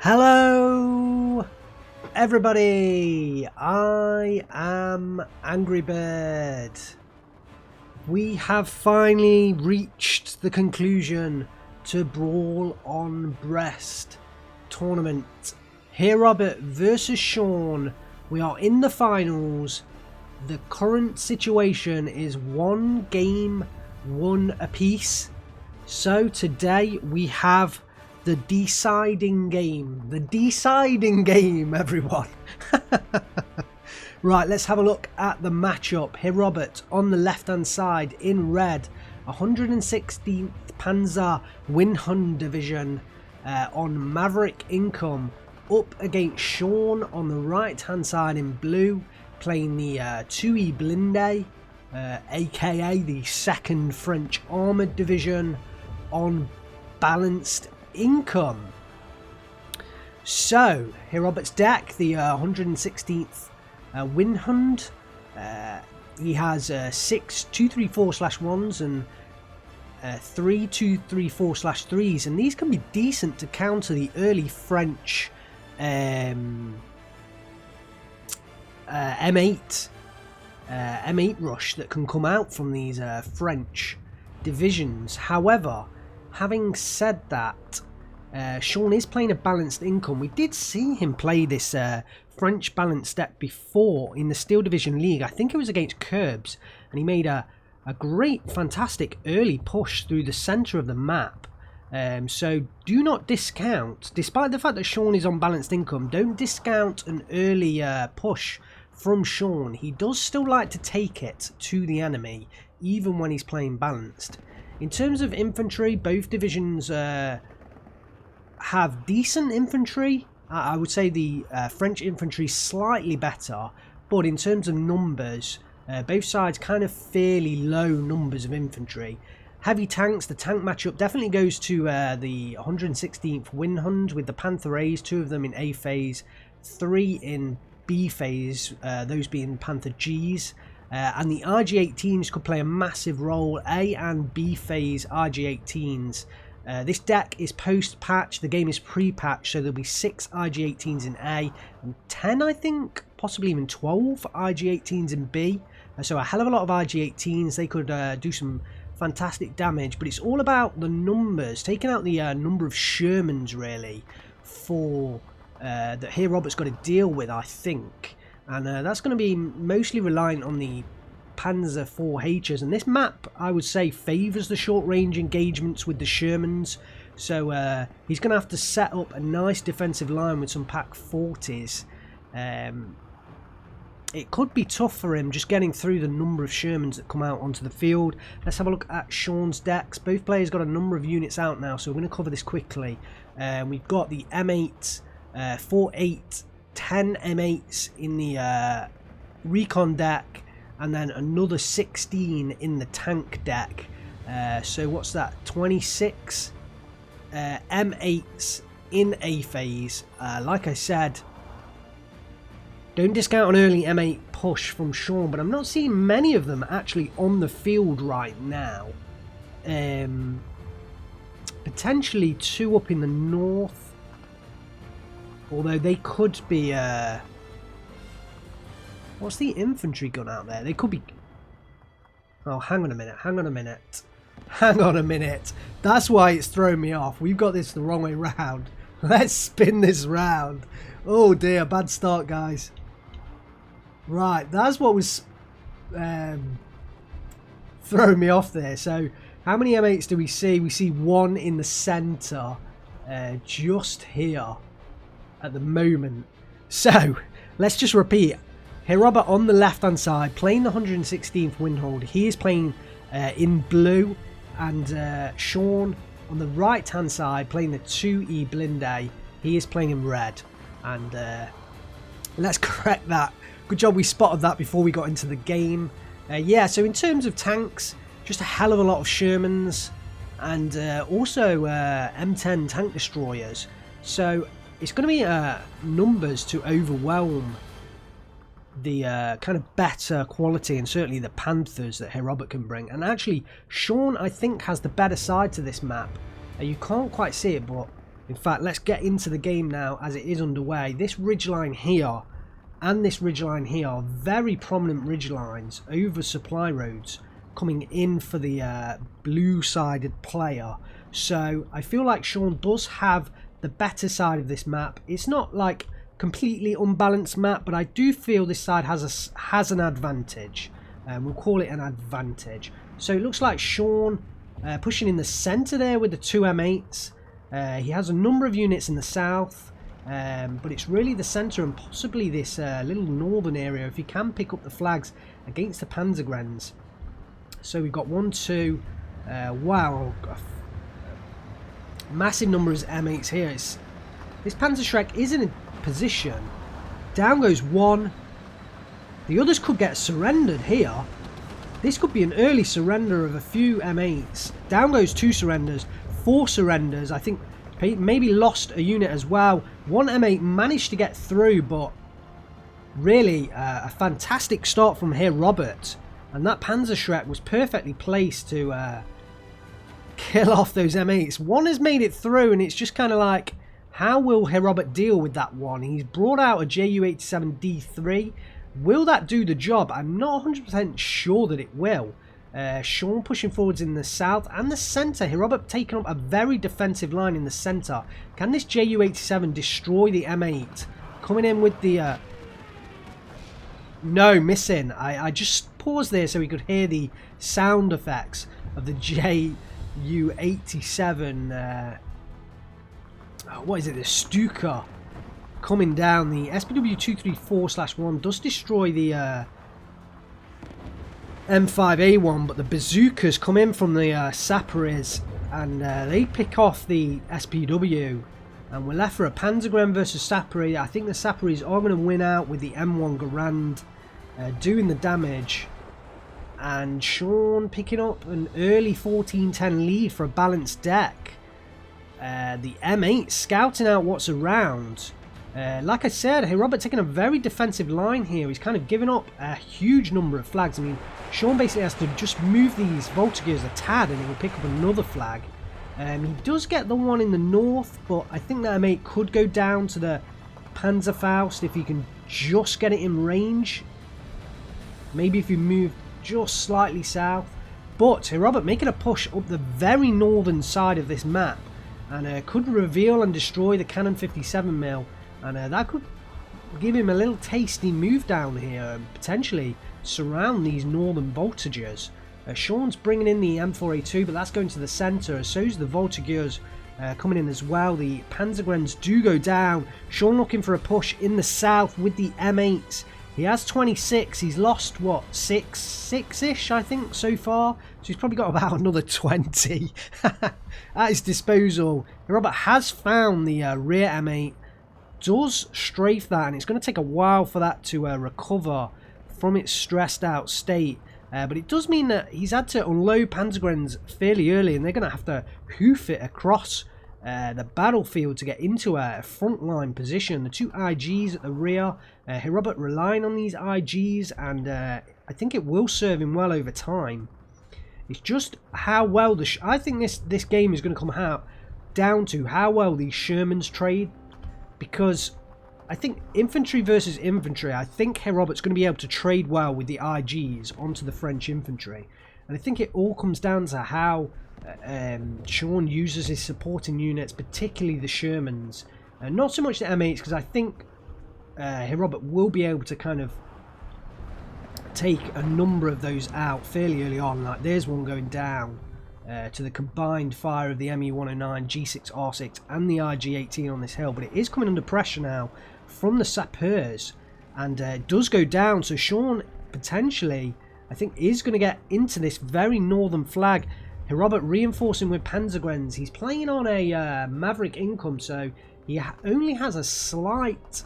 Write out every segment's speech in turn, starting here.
Hello everybody, I am AngryBird. We have finally reached the conclusion to Brawl on Brest tournament. Herr versus Shaun. We are in the finals. The current situation is 1 game, 1 apiece. So today we have the deciding game, everyone. Right, let's have a look at the matchup. Herr on the left hand side in red, 116th Panzer Winhund Division on Maverick income, up against Shaun on the right hand side in blue, playing the 2E Blinde, aka the 2nd French Armoured Division on balanced income. So Herr's deck, the 116th Winhund, he has 6 234/1s and 3 234/3s, and these can be decent to counter the early French M8 rush that can come out from these French divisions. However, having said that, Shaun is playing a balanced income. We did see him play this French balanced deck before in the Steel Division League. I think it was against Curbs, and he made a great, fantastic early push through the centre of the map. So do not discount, despite the fact that Shaun is on balanced income, don't discount an early push from Shaun. He does still like to take it to the enemy, even when he's playing balanced. In terms of infantry, both divisions have decent infantry. I would say the French infantry slightly better, but in terms of numbers, both sides kind of fairly low numbers of infantry. Heavy tanks, the tank matchup definitely goes to the 116th Winhund with the Panther A's, 2 of them in A phase, 3 in B phase, those being Panther G's. And the RG-18s could play a massive role, A and B phase RG-18s. This deck is post-patch, the game is pre-patch, so there'll be 6 RG-18s in A, and 10 I think, possibly even 12 RG-18s in B. So a hell of a lot of RG-18s, they could do some fantastic damage, but it's all about the numbers, taking out the number of Shermans really, for that Herr's got to deal with, I think. And that's going to be mostly reliant on the Panzer 4Hs. And this map, I would say, favours the short-range engagements with the Shermans. So he's going to have to set up a nice defensive line with some Pack 40s. It could be tough for him just getting through the number of Shermans that come out onto the field. Let's have a look at Shaun's decks. Both players got a number of units out now, so we're going to cover this quickly. We've got the M8, 4-8, 10 M8s in the recon deck, and then another 16 in the tank deck. So what's that? 26 M8s in A phase. Like I said, don't discount an early M8 push from Shaun, but I'm not seeing many of them actually on the field right now. Potentially 2 up in the north. Although they could be, what's the infantry gun out there? They could be, oh, hang on a minute. That's why it's throwing me off. We've got this the wrong way round. Let's spin this round. Oh dear, bad start, guys. Right, that's what was throwing me off there. So, how many M8s do we see? We see 1 in the centre, just here. At the moment. So let's just repeat. Herr on the left hand side playing the 116th Winhund. He is playing in blue, and Shaun on the right hand side playing the 2E Blinde. He is playing in red. And let's correct that. Good job we spotted that before we got into the game. Yeah, so in terms of tanks, just a hell of a lot of Shermans, and also M10 tank destroyers. So it's going to be numbers to overwhelm the kind of better quality, and certainly the Panthers that Herr can bring. And actually, Shaun, I think, has the better side to this map. You can't quite see it, but In fact, let's get into the game now as it is underway. This ridgeline here and this ridgeline here are very prominent ridgelines over supply roads coming in for the blue-sided player. So I feel like Shaun does have the better side of this map. It's not like completely unbalanced map, but I do feel this side has an advantage. We'll call it an advantage. So it looks like Shaun pushing in the centre there with the 2 M8s. He has a number of units in the south, but it's really the centre and possibly this little northern area if he can pick up the flags against the Panzergrenz. So we've got 1, 2, wow, massive number of M8s here. This Panzerschreck is in a position. Down goes 1. The others could get surrendered here. This could be an early surrender of a few M8s. Down goes 2 surrenders, 4 surrenders. I think maybe lost a unit as well. 1 M8 managed to get through, but really a fantastic start from Herr Robert. And that Panzerschreck was perfectly placed to kill off those M8s. 1 has made it through, and it's just kind of like, how will Herr Robert deal with that one? He's brought out a Ju-87D3. Will that do the job? I'm not 100% sure that it will. Shaun pushing forwards in the south and the centre. Herr Robert taking up a very defensive line in the centre. Can this Ju-87 destroy the M8? Coming in with the... No, missing. I just paused there so we could hear the sound effects of the Ju-87. What is it? The Stuka coming down. The SPW-234/1 does destroy the M5A1, but the bazookas come in from the Sapperies and they pick off the SPW. And we're left for a Panzergren versus Sappery. I think the Sapperies are going to win out with the M1 Garand doing the damage. And Shaun picking up an early 14-10 lead for a balanced deck. The M8 scouting out what's around. Like I said, Herr Robert taking a very defensive line here. He's kind of giving up a huge number of flags. I mean, Shaun basically has to just move these Voltigeurs a tad and he will pick up another flag. He does get the one in the north, but I think that M8 could go down to the Panzerfaust if he can just get it in range. Maybe if you move just slightly south. But Herr Robert making a push up the very northern side of this map and could reveal and destroy the Cannon 57mm, and that could give him a little tasty move down here and potentially surround these northern Voltigeurs. Shaun's bringing in the M4A2, but that's going to the centre. So's the Voltigeurs coming in as well. The Panzergrens do go down. Shaun looking for a push in the south with the M8s. He has 26. He's lost, what, 6-ish, I think, so far. So he's probably got about another 20 at his disposal. Robert has found the rear M8. Does strafe that, and it's going to take a while for that to recover from its stressed out state. But it does mean that he's had to unload Panzergrens fairly early, and they're going to have to hoof it across the battlefield to get into a frontline position. The 2 IGs at the rear, Herr Robert relying on these IGs, and I think it will serve him well over time. It's just how well I think this game is going to come out down to how well these Shermans trade, because I think infantry versus infantry, I think Herr Robert's going to be able to trade well with the IGs onto the French infantry. And I think it all comes down to how Shaun uses his supporting units, particularly the Shermans. Not so much the M8s, because I think Herr Robert will be able to kind of take a number of those out fairly early on. Like there's one going down to the combined fire of the ME109, G6R6 and the IG-18 on this hill. But it is coming under pressure now from the Sapeurs, and it does go down. So Shaun potentially, I think, is going to get into this very northern flag. Herr Robert reinforcing with Panzergrens. He's playing on a Maverick income, so he only has a slight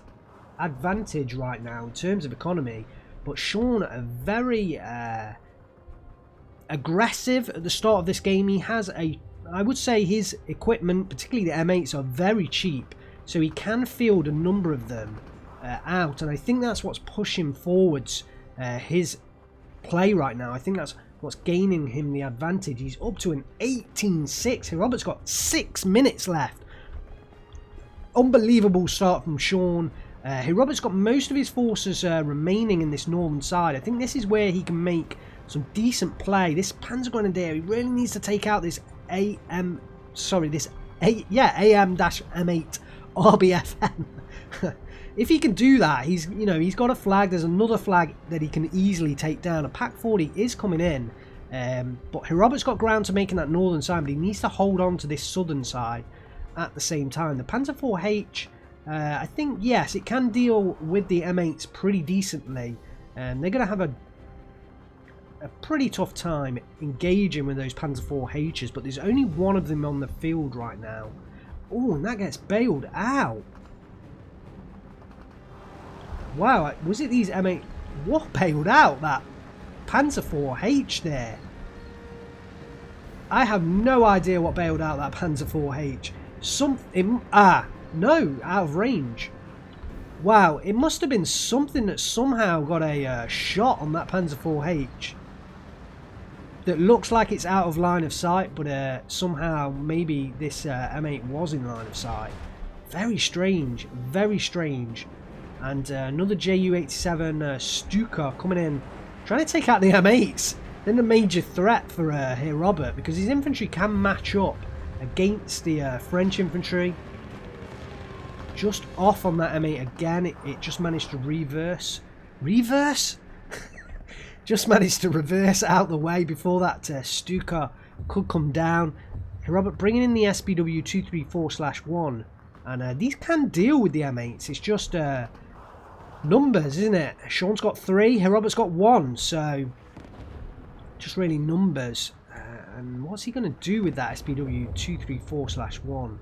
advantage right now in terms of economy. But Shaun are very aggressive at the start of this game. He has I would say his equipment, particularly the M8s, are very cheap, so he can field a number of them out, and I think that's what's pushing forwards his play right now. I think that's what's gaining him the advantage. He's up to an 18-6. Robert's got 6 minutes left. unbelievable start from Shaun. Herr Robert's got most of his forces remaining in this northern side. I think this is where he can make some decent play. This Panzergrenadier, he really needs to take out this AM-M8 RBFM. If he can do that, he's got a flag. There's another flag that he can easily take down. A Pack 40 is coming in, but Herr Robert's got ground to make in that northern side, but he needs to hold on to this southern side at the same time. The Panzer IV-H, I think, yes, it can deal with the M8s pretty decently, and they're going to have a pretty tough time engaging with those Panzer IV-H's, but there's only one of them on the field right now. Oh, and that gets bailed out. Wow, was it these M8? What bailed out that Panzer IV-H there? I have no idea what bailed out that Panzer IV-H. No, out of range. Wow, it must have been something that somehow got a shot on that Panzer IV-H. That looks like it's out of line of sight, but somehow maybe this M8 was in line of sight. Very strange, very strange. And another Ju-87 Stuka coming in, trying to take out the M8s. Then a major threat for Herr Robert, because his infantry can match up against the French infantry. Just off on that M8 again. It just managed to reverse. Reverse? Just managed to reverse out the way before that Stuka could come down. Herr Robert bringing in the SBW 234/1. And these can deal with the M8s. It's just numbers, isn't it? Shaun's got 3, Herr Robert's got 1. So just really numbers. And what's he going to do with that SBW 234/1?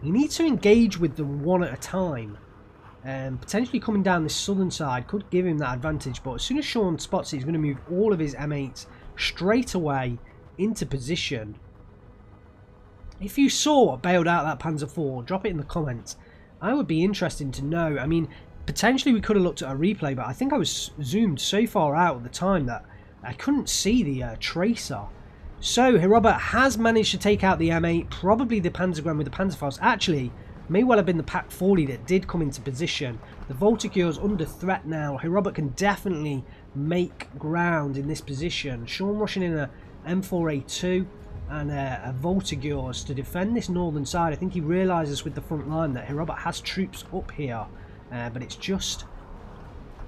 He needs to engage with them one at a time. Potentially coming down this southern side could give him that advantage, but as soon as Shaun spots it, he's going to move all of his M8s straight away into position. If you saw what bailed out that Panzer IV, drop it in the comments. I would be interested to know. I mean, potentially we could have looked at a replay, but I think I was zoomed so far out at the time that I couldn't see the tracer. So Herr Robert has managed to take out the M8, probably the Panzergren with the Panzerfaust. Actually, may well have been the Pack 40 that did come into position. The Voltigeurs under threat now. Herr Robert can definitely make ground in this position. Shaun rushing in a M4A2 and a Voltigeurs to defend this northern side. I think he realises with the front line that Herr Robert has troops up here, but it's just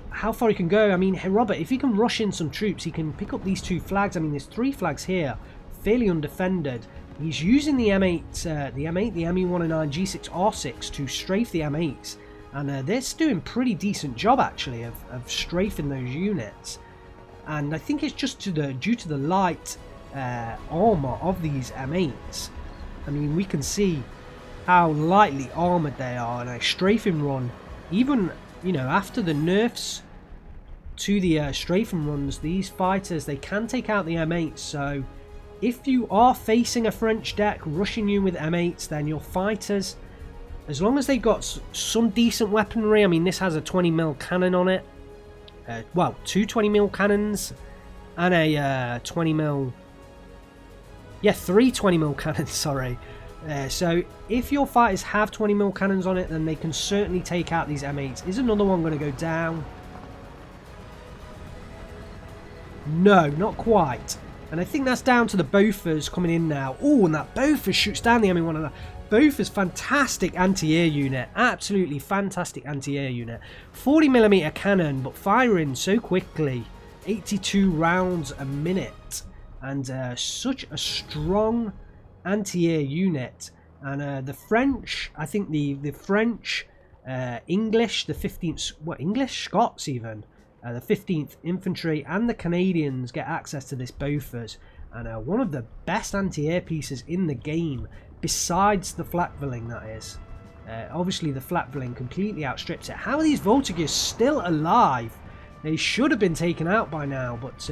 how far he can go. I mean, Herr Robert, if he can rush in some troops, he can pick up these 2 flags. I mean, there's 3 flags here, fairly undefended. He's using the M8, the ME109 G6 R6 to strafe the M8s, and they're doing pretty decent job actually of strafing those units. And I think it's just due to the light armor of these M8s. I mean, we can see how lightly armored they are, and a strafing run, even after the nerfs to the strafing runs, these fighters, they can take out the M8s. So if you are facing a French deck rushing you with M8s, then your fighters, as long as they've got some decent weaponry, I mean, this has a 20mm cannon on it. Well, 2 20mm cannons and a 20mm... Yeah, 3 20mm cannons, sorry. So if your fighters have 20mm cannons on it, then they can certainly take out these M8s. Is another one going to go down? No, not quite. And I think that's down to the Bofors coming in now. Oh, and that Bofors shoots down the ME109. Bofors, fantastic anti-air unit. Absolutely fantastic anti-air unit. 40mm cannon, but firing so quickly. 82 rounds a minute. And such a strong anti-air unit. And the French, I think the French, English, the 15th, what, English? Scots even. The 15th Infantry and the Canadians get access to this Bofors, and one of the best anti-air pieces in the game, besides the Flakvelling, that is. Obviously the Flakvelling completely outstrips it. How are these Voltigeurs still alive? They should have been taken out by now, but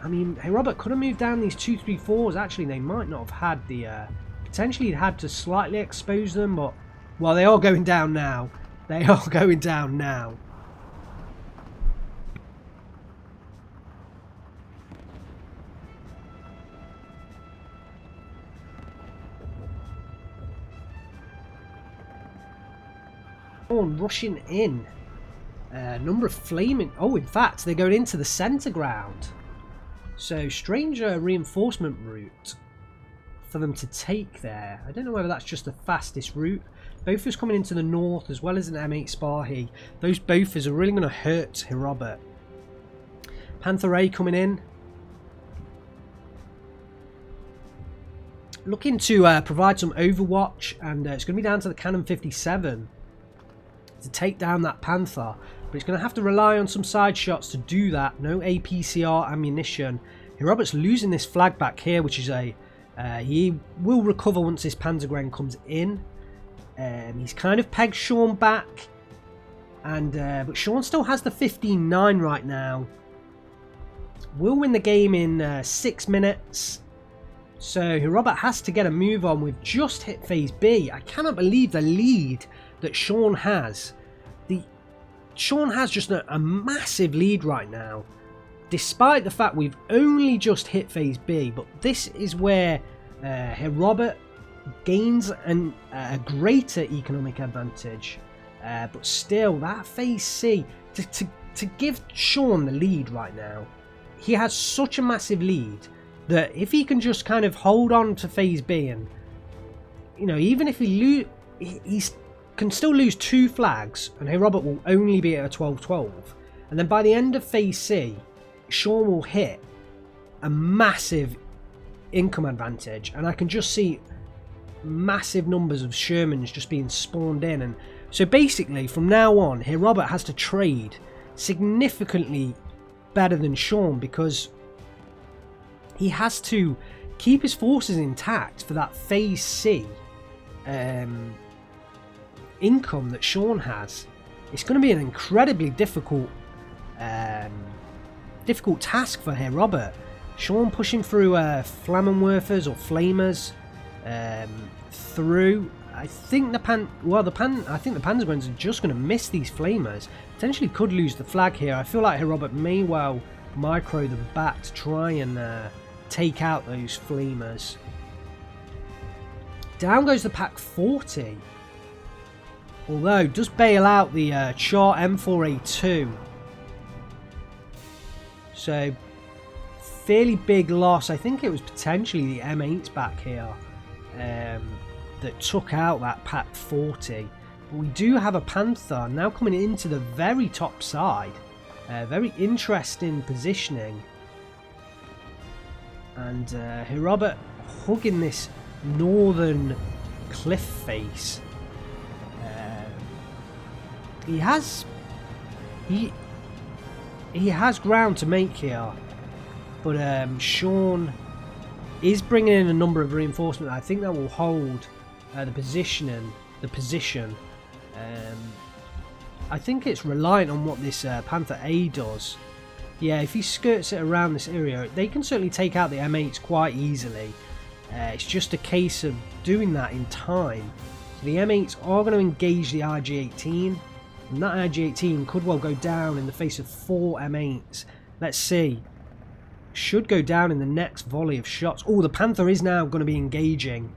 I mean, Herr Robert could have moved down these 234s. Actually, they might not have had the... potentially he'd had to slightly expose them, but... Well, they are going down now. They are going down now. Shaun rushing in. Number of flaming... Oh, in fact, they're going into the centre ground. So, stranger reinforcement route for them to take there. I don't know whether that's just the fastest route. Bothers coming into the north as well as an M8 Sparhy. Those Bothers are really going to hurt Herr. Panther A coming in. Looking to provide some overwatch, and it's going to be down to the Cannon 57 to take down that Panther. But it's going to have to rely on some side shots to do that. No APCR ammunition. Her's losing this flag back here, which is a... he will recover once this Panzergren comes in. He's kind of pegged Shaun back. And but Shaun still has the 15-9 right now. Will win the game in 6 minutes. So Herr has to get a move on. We've just hit phase B. I cannot believe the lead that Shaun has. Shaun has just a massive lead right now, despite the fact we've only just hit phase B. But this is where Herr gains a greater economic advantage. But still, that phase C, to give Shaun the lead right now, he has such a massive lead that if he can just kind of hold on to phase B, and you know, even if he can still lose 2 flags, and Herr will only be at a 12-12, and then by the end of phase C, Shaun will hit a massive income advantage, and I can just see massive numbers of Shermans just being spawned in. And so basically from now on, Herr has to trade significantly better than Shaun, because he has to keep his forces intact for that phase C income that Shaun has. It's going to be an incredibly difficult task for Herr. Shaun pushing through Flammenwerfers or Flamers through. I think the Panzergrens are just going to miss these Flamers. Potentially could lose the flag here. I feel like Herr may well micro them back to try and take out those Flamers. Down goes the Pack 40. Although, does bail out the Char M4A2. So, fairly big loss. I think it was potentially the M8s back here that took out that Pack 40. But we do have a Panther now coming into the very top side. Very interesting positioning. And Herr hugging this northern cliff face. He has ground to make here, but Shaun is bringing in a number of reinforcements. I think that will hold the position. I think it's reliant on what this Panther A does. Yeah, if he skirts it around this area, they can certainly take out the M8s quite easily. It's just a case of doing that in time. So the M8s are going to engage the RG-18. And that RG-18 could well go down in the face of 4 M8s. Let's see. Should go down in the next volley of shots. Oh, the Panther is now going to be engaging.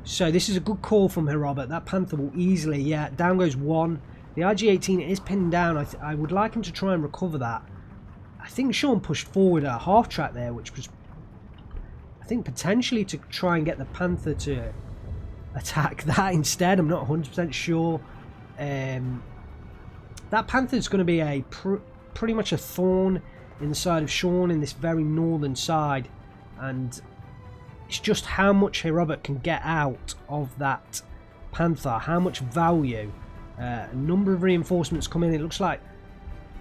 So this is a good call from Herr. That Panther will easily, yeah, down goes 1. The RG-18 is pinned down. I would like him to try and recover that. I think Shaun pushed forward a half track there, which was, I think, potentially to try and get the Panther to attack that instead. I'm not 100% sure. That Panther's going to be a pretty much a thorn in the side of Shaun in this very northern side, and it's just how much Herr can get out of that Panther, how much value. A number of reinforcements come in. It looks like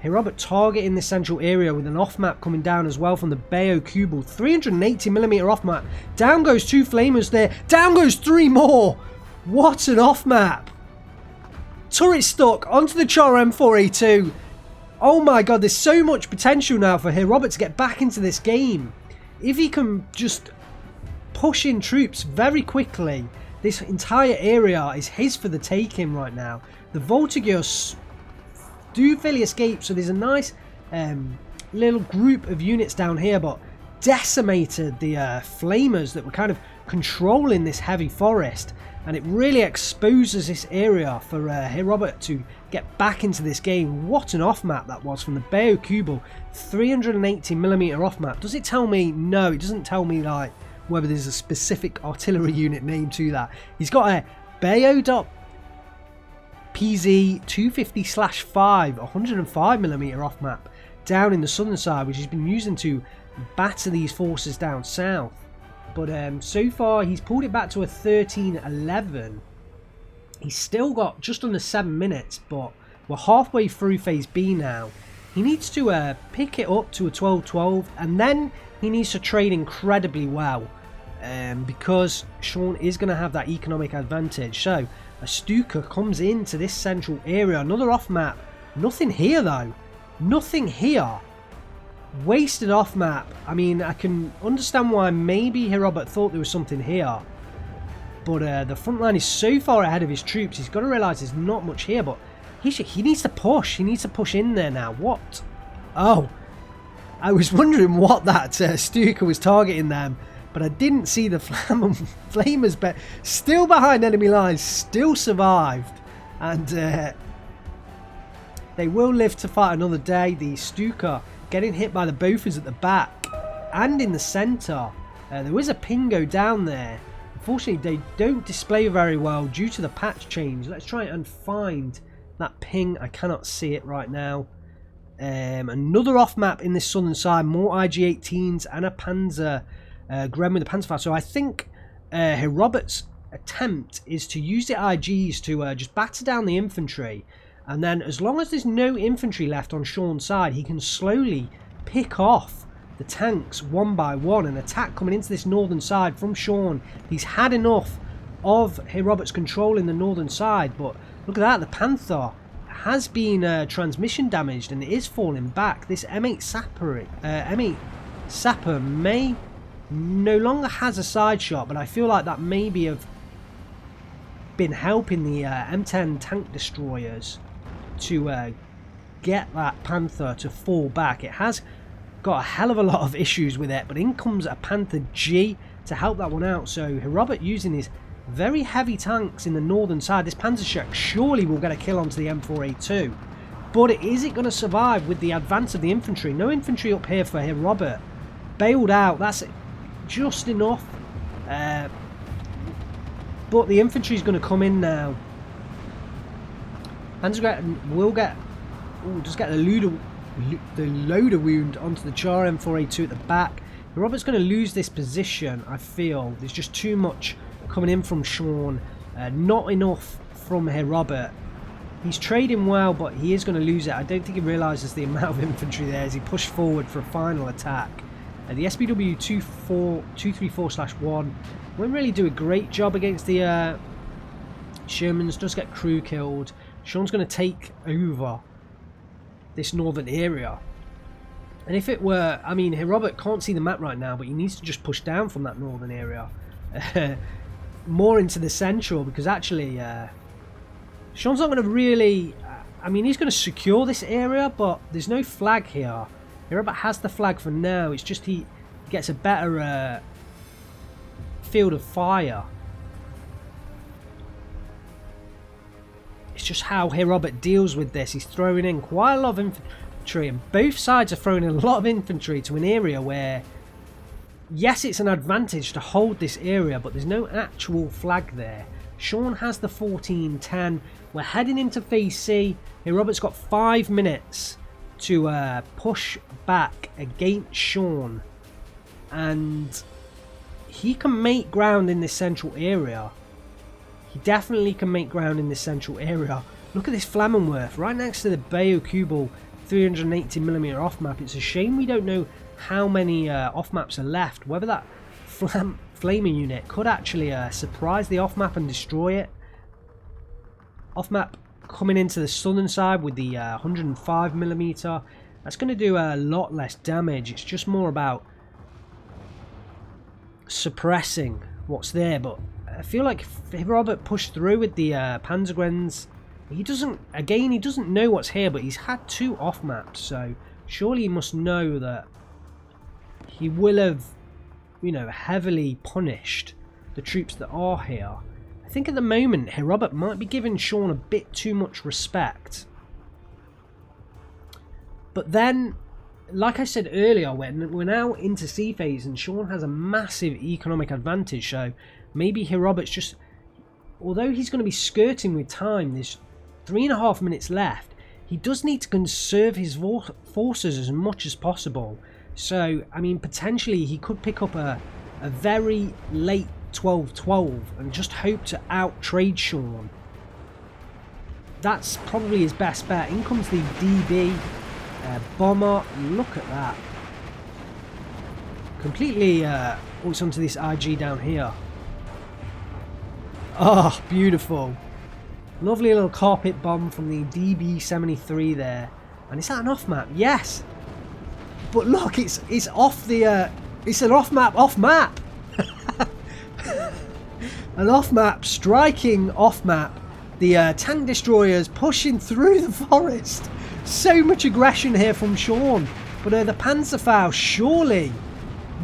Herr targeting this central area with an off-map coming down as well from the Bayo Kubel. 380mm off-map. Down goes 2 Flamers there. Down goes 3 more. What an off-map. Turret stuck onto the Char M4A2. Oh my god, there's so much potential now for Herr to get back into this game. If he can just push in troops very quickly, this entire area is his for the taking right now. The Voltigeurs do fairly escape, so there's a nice little group of units down here, but decimated the Flamers that were kind of controlling this heavy forest. and it really exposes this area for Herr Robert to get back into this game. What an off map that was from the Bayo Kubel, 380mm off map. Does it tell me? No, it doesn't tell me like whether there's a specific artillery unit name to that. He's got a Bayo.PZ 250/5, 105mm off map down in the southern side, which he's been using to batter these forces down south. But so far he's pulled it back to a 13-11. He's still got just under 7 minutes, but we're halfway through phase B now. He needs to pick it up to a 12-12, and then he needs to trade incredibly well, because Shaun is going to have that economic advantage. So a Stuka comes into this central area, another off map. Nothing here though, nothing here. Wasted off map. I mean, I can understand why maybe Herr Robert thought there was something here, but the front line is so far ahead of his troops. He's got to realise there's not much here, but he needs to push. He needs to push in there now. What? Oh, I was wondering what that Stuka was targeting them, but I didn't see the flamers. But still behind enemy lines, still survived, and they will live to fight another day. The Stuka getting hit by the Bofors at the back and in the centre. There was a pingo down there. Unfortunately, they don't display very well due to the patch change. Let's try and find that ping. I cannot see it right now. Another off map in this southern side. More IG-18s and a Panzer Gren with a Panzerfaust. So I think Herr Robert's attempt is to use the IGs to just batter down the infantry. And then as long as there's no infantry left on Shaun's side, he can slowly pick off the tanks one by one. An attack coming into this northern side from Shaun. He's had enough of Herr Robert's control in the northern side. But look at that, the Panther has been transmission damaged and it is falling back. This M8 Sapper may no longer has a side shot, but I feel like that maybe have been helping the M10 tank destroyers to get that Panther to fall back. It has got a hell of a lot of issues with it, but in comes a Panther G to help that one out. So Herr Robert using his very heavy tanks in the northern side. This Panzerschreck surely will get a kill onto the M4A2, but is it going to survive with the advance of the infantry? No infantry up here for Herr Robert. Bailed out, that's just enough, but the infantry is going to come in now. Panzerschreck will get, just get the loader wound onto the Char M4A2 at the back. Herr Robert's going to lose this position, I feel. There's just too much coming in from Shaun, not enough from Herr Robert. He's trading well, but he is going to lose it. I don't think he realises the amount of infantry there as he pushed forward for a final attack. The SBW 234/1 won't really do a great job against the Shermans, does get crew killed. Shaun's going to take over this northern area. And if it were, I mean, Herr Robert can't see the map right now, but he needs to just push down from that northern area more into the central, because actually Shaun's not going to really, I mean, he's going to secure this area, but there's no flag here. Herr Robert has the flag for now. It's just he gets a better field of fire. It's just how Herr Robert deals with this. He's throwing in quite a lot of infantry, and both sides are throwing in a lot of infantry to an area where, yes, it's an advantage to hold this area, but there's no actual flag there. Shaun has the 14-10. We're heading into phase C. Herr Robert's got 5 minutes to push back against Shaun, and he can make ground in this central area. He definitely can make ground in this central area. Look at this Flammenwerf right next to the Bayo Kubel 380mm off map. It's a shame we don't know how many off maps are left, whether that flaming unit could actually surprise the off map and destroy it. Off map coming into the southern side with the 105mm. That's going to do a lot less damage. It's just more about suppressing what's there, but I feel like if Robert pushed through with the Panzergrens, he doesn't know what's here, but he's had 2 off maps, so surely he must know that he will have, you know, heavily punished the troops that are here. I think at the moment, Herr might be giving Shaun a bit too much respect. But then, like I said earlier, when we're now into C phase and Shaun has a massive economic advantage, so maybe Her's just, although he's going to be skirting with time, there's 3.5 minutes left, he does need to conserve his forces as much as possible. So, I mean, potentially he could pick up a very late 12-12 and just hope to out-trade Shaun. That's probably his best bet. In comes the DB. Bomber, look at that. Completely ults onto this IG down here. Oh, beautiful. Lovely little carpet bomb from the DB-73 there. And is that an off-map? Yes. But look, it's off the... it's an off-map, off-map. An off-map, striking off-map. The tank destroyers pushing through the forest. So much aggression here from Shaun. But the Panzerfaust surely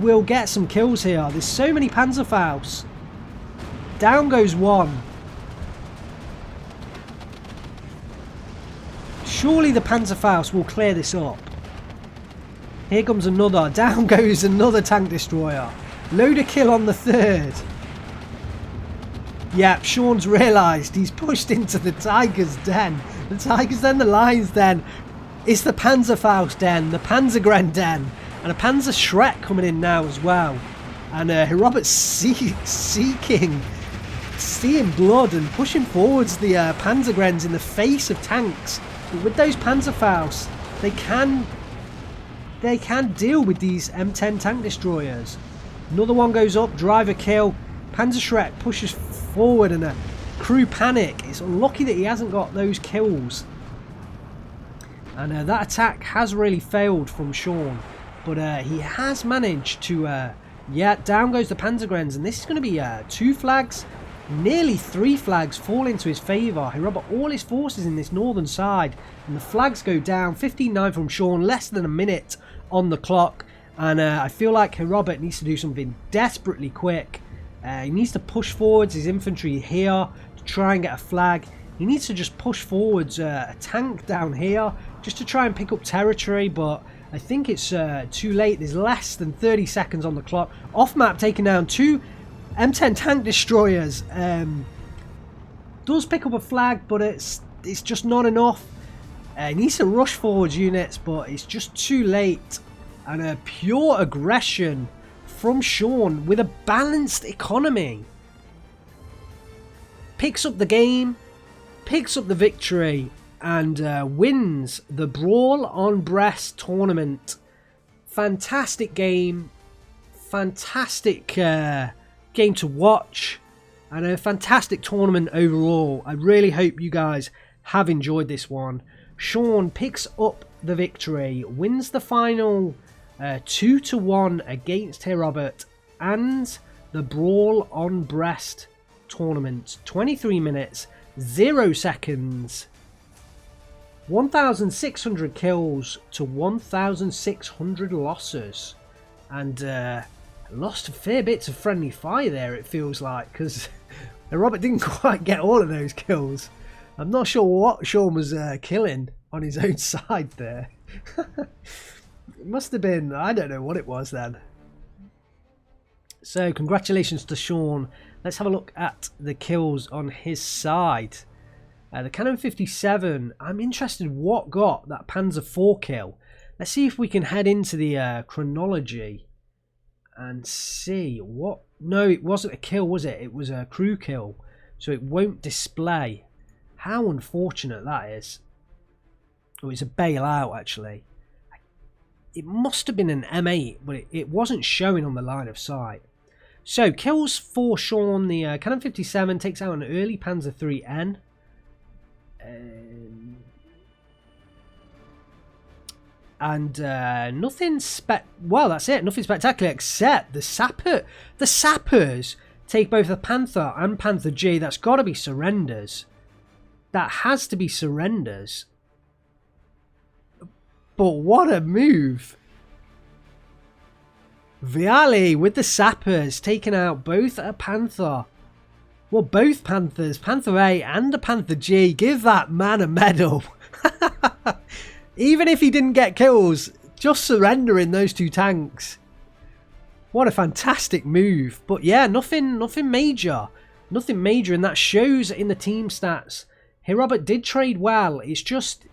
will get some kills here. There's so many Panzerfausts. Down goes one. Surely the Panzerfaust will clear this up. Here comes another. Down goes another tank destroyer. Loader kill on the third. Yep, Shaun's realised he's pushed into the Tiger's Den. The Tiger's Den, the Lion's Den. It's the Panzerfaust Den, the Panzergren Den. And a Panzer Shrek coming in now as well. And Her's seeing blood and pushing forwards the Panzergrens in the face of tanks. But with those Panzerfausts, they can deal with these M10 tank destroyers. Another one goes up, driver kill. Panzer Shrek pushes forward and a crew panic. It's unlucky that he hasn't got those kills. And that attack has really failed from Shaun. But he has managed to... yeah, down goes the Panzergrens. And this is going to be 2 flags. Nearly 3 flags fall into his favour. Herr all his forces in this northern side. And the flags go down. 15-9 from Shaun. Less than a minute on the clock. And I feel like Herr needs to do something desperately quick. He needs to push forwards his infantry here to try and get a flag. He needs to just push forwards a tank down here just to try and pick up territory. But I think it's too late. There's less than 30 seconds on the clock. Off map taking down 2 M10 tank destroyers. Does pick up a flag, but it's just not enough. He needs to rush forwards units, but it's just too late. And a pure aggression from Shaun with a balanced economy. Picks up the game, picks up the victory, and wins the Brawl on Brest tournament. Fantastic game. Fantastic game to watch. And a fantastic tournament overall. I really hope you guys have enjoyed this one. Shaun picks up the victory, wins the final 2-1 against Herr and the Brawl on Brest tournament. 23 minutes, 0 seconds, 1,600 kills to 1,600 losses. And lost a fair bit of friendly fire there, it feels like, because Herr didn't quite get all of those kills. I'm not sure what Shaun was killing on his own side there. It must have been, I don't know what it was then. So congratulations to Shaun. Let's have a look at the kills on his side. The Cannon 57, I'm interested what got that Panzer IV kill. Let's see if we can head into the chronology and see what... No, it wasn't a kill, was it? It was a crew kill. So it won't display. How unfortunate that is. Oh, it's a bailout actually. It must have been an M8, but it wasn't showing on the line of sight. So, kills for Shaun. The Cannon 57 takes out an early Panzer IIIN. And nothing well, that's it. Nothing spectacular except the sapper. The sappers take both the Panther and Panther G. That's got to be surrenders. That has to be surrenders. But what a move. Viali with the sappers taking out both a Panther Well, both Panthers, Panther A and the Panther G, give that man a medal. Even if he didn't get kills, just surrendering those 2 tanks. What a fantastic move. But yeah, nothing major. Nothing major, and that shows in the team stats. Herr did trade well. It's just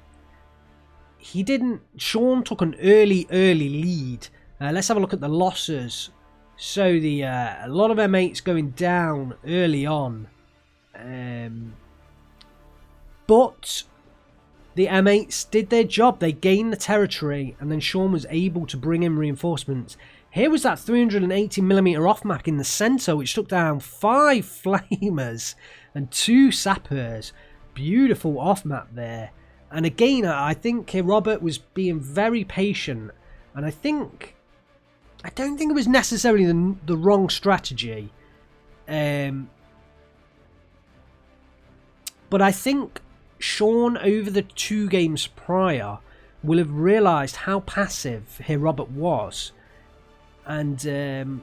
he didn't. Shaun took an early lead. Let's have a look at the losses. So the a lot of M8s going down early on, but the M8s did their job. They gained the territory, and then Shaun was able to bring in reinforcements. Here was that 380mm off-map in the centre, which took down 5 flamers and 2 sappers. Beautiful off-map there. And again, I think Herr was being very patient, and I don't think it was necessarily the wrong strategy. But I think Shaun, over the 2 games prior, will have realised how passive Herr was. And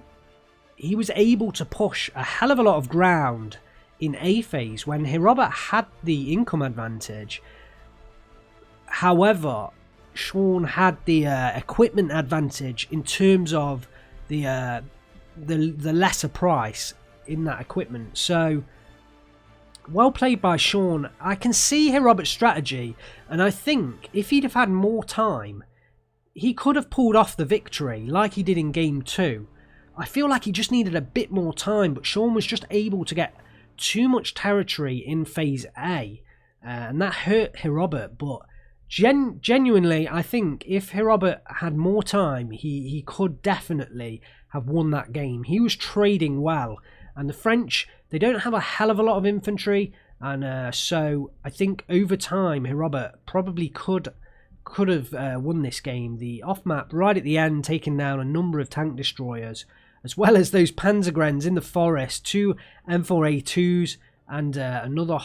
he was able to push a hell of a lot of ground in A phase when Herr had the income advantage. However, Shaun had the equipment advantage in terms of the lesser price in that equipment. So, well played by Shaun. I can see Herr strategy, and I think if he'd have had more time, he could have pulled off the victory like he did in Game 2. I feel like he just needed a bit more time, but Shaun was just able to get too much territory in Phase A, and that hurt Herr. But genuinely, I think if Herr had more time, he could definitely have won that game. He was trading well, and the French, they don't have a hell of a lot of infantry, and so I think over time Herr probably could have won this game. The off-map right at the end, taking down a number of tank destroyers, as well as those Panzergrens in the forest, 2 M4A2s, and another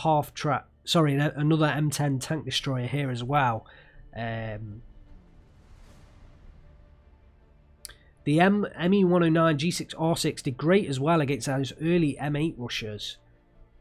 another M10 tank destroyer here as well. The ME109 G6 R6 did great as well against those early M8 rushers.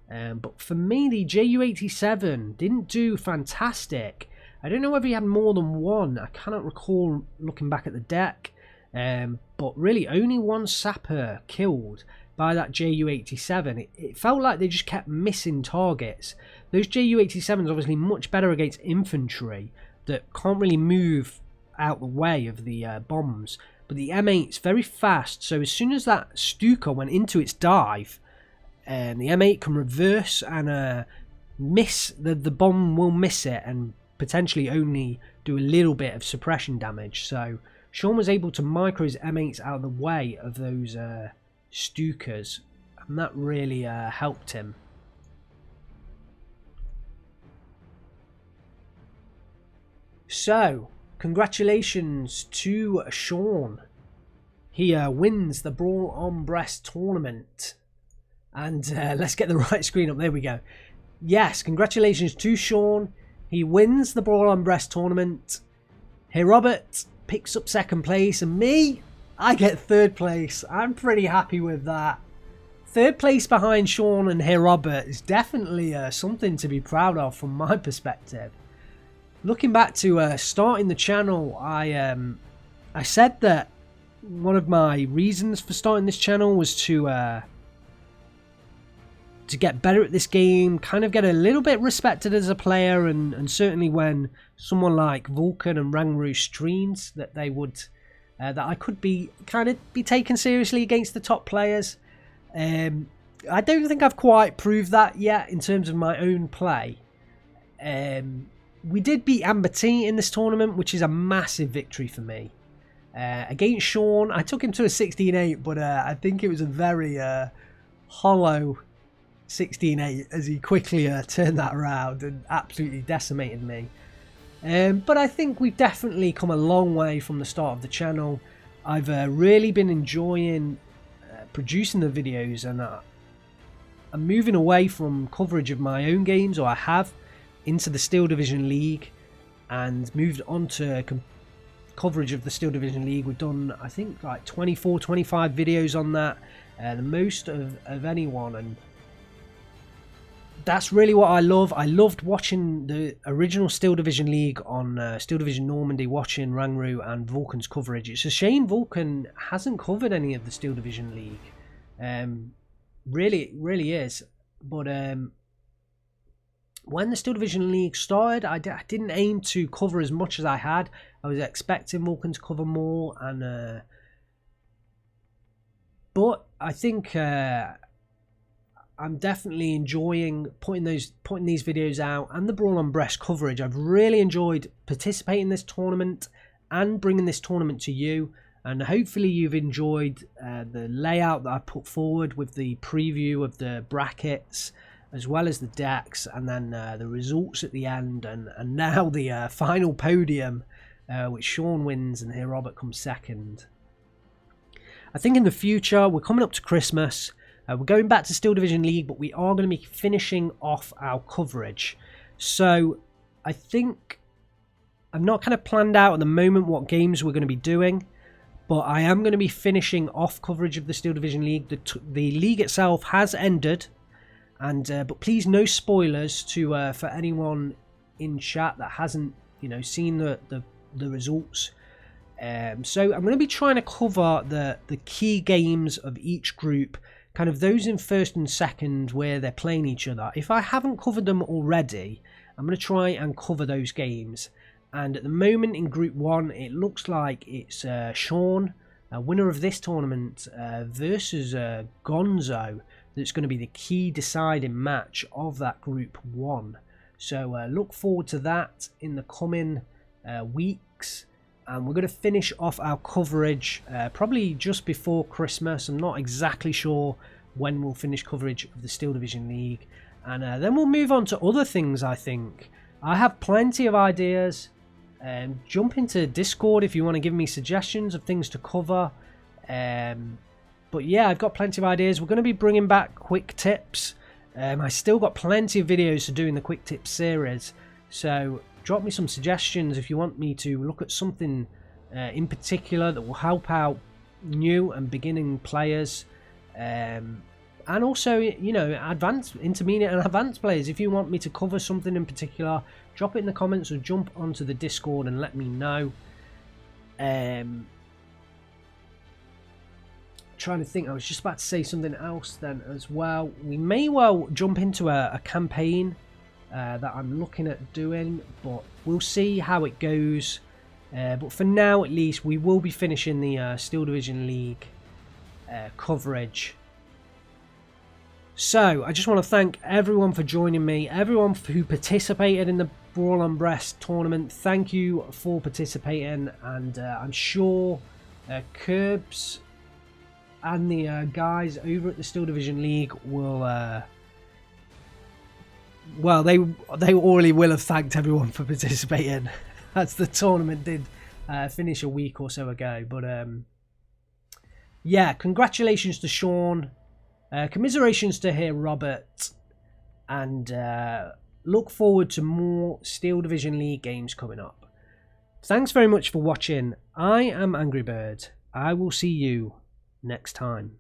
But for me, the Ju-87 didn't do fantastic. I don't know whether he had more than one. I cannot recall looking back at the deck. But really, only 1 sapper killed by that Ju-87. It felt like they just kept missing targets. Those Ju-87s obviously much better against infantry that can't really move out the way of the bombs. But the M8's very fast, so as soon as that Stuka went into its dive, the M8 can reverse and miss, the bomb will miss it and potentially only do a little bit of suppression damage. So Shaun was able to micro his M8s out of the way of those Stukas, and that really helped him. So, congratulations to Shaun. He wins the Brawl on Brest tournament. And let's get the right screen up. There we go. Yes, congratulations to Shaun. He wins the Brawl on Brest tournament. Herr picks up 2nd place, and me, I get 3rd place. I'm pretty happy with that. 3rd place behind Shaun and Herr is definitely something to be proud of from my perspective. Looking back to starting the channel, I said that one of my reasons for starting this channel was to get better at this game, kind of get a little bit respected as a player, and certainly when someone like Vulcan and Rangru streams, that they would that I could be taken seriously against the top players. I don't think I've quite proved that yet in terms of my own play. We did beat Amber T in this tournament, which is a massive victory for me. Against Shaun, I took him to a 16-8, but I think it was a very hollow 16-8 as he quickly turned that around and absolutely decimated me. But I think we've definitely come a long way from the start of the channel. I've really been enjoying producing the videos, and I'm moving away from coverage of my own games, or I have, into the Steel Division League, and moved on to coverage of the Steel Division League. We've done, I think, like 24, 25 videos on that, the most of anyone, and that's really what I love. I loved watching the original Steel Division League on Steel Division Normandy, watching Rangru and Vulcan's coverage. It's a shame Vulcan hasn't covered any of the Steel Division League. Really is. But when the Steel Division League started, I didn't aim to cover as much as I had. I was expecting Vulcan to cover more, and but I think I'm definitely enjoying putting these videos out, and the Brawl on Brest coverage. I've really enjoyed participating in this tournament and bringing this tournament to you, and hopefully you've enjoyed the layout that I put forward with the preview of the brackets, as well as the decks, and then the results at the end, and now the final podium, which Shaun wins and Herr comes second. I think in the future, we're coming up to Christmas, we're going back to Steel Division League, but we are going to be finishing off our coverage. So I think I've not kind of planned out at the moment what games we're going to be doing, but I am going to be finishing off coverage of the Steel Division League. The league itself has ended. And but please, no spoilers to for anyone in chat that hasn't, seen the results. So I'm going to be trying to cover the key games of each group, kind of those in first and second where they're playing each other. If I haven't covered them already, I'm going to try and cover those games. And at the moment in Group 1, it looks like it's Shaun, winner of this tournament, versus Gonzo. That's going to be the key deciding match of that Group 1. So look forward to that in the coming weeks. And we're going to finish off our coverage probably just before Christmas. I'm not exactly sure when we'll finish coverage of the Steel Division League. And then we'll move on to other things, I think. I have plenty of ideas. Jump into Discord if you want to give me suggestions of things to cover. But yeah, I've got plenty of ideas. We're going to be bringing back quick tips. I still got plenty of videos to do in the quick tips series. So drop me some suggestions if you want me to look at something in particular that will help out new and beginning players. And also, advanced, intermediate and advanced players. If you want me to cover something in particular, drop it in the comments or jump onto the Discord and let me know. Trying to think, I was just about to say something else then as well. We may well jump into a campaign that I'm looking at doing, but we'll see how it goes. But for now, at least, we will be finishing the Steel Division League coverage. So I just want to thank everyone for joining me, everyone who participated in the Brawl on Brest tournament. Thank you for participating, and I'm sure Curbs and the guys over at the Steel Division League will well, they already will have thanked everyone for participating, as the tournament did finish a week or so ago. But yeah, congratulations to Shaun, commiserations to Herr, and look forward to more Steel Division League games coming up. Thanks very much for watching. I am AngryBird. I will see you next time.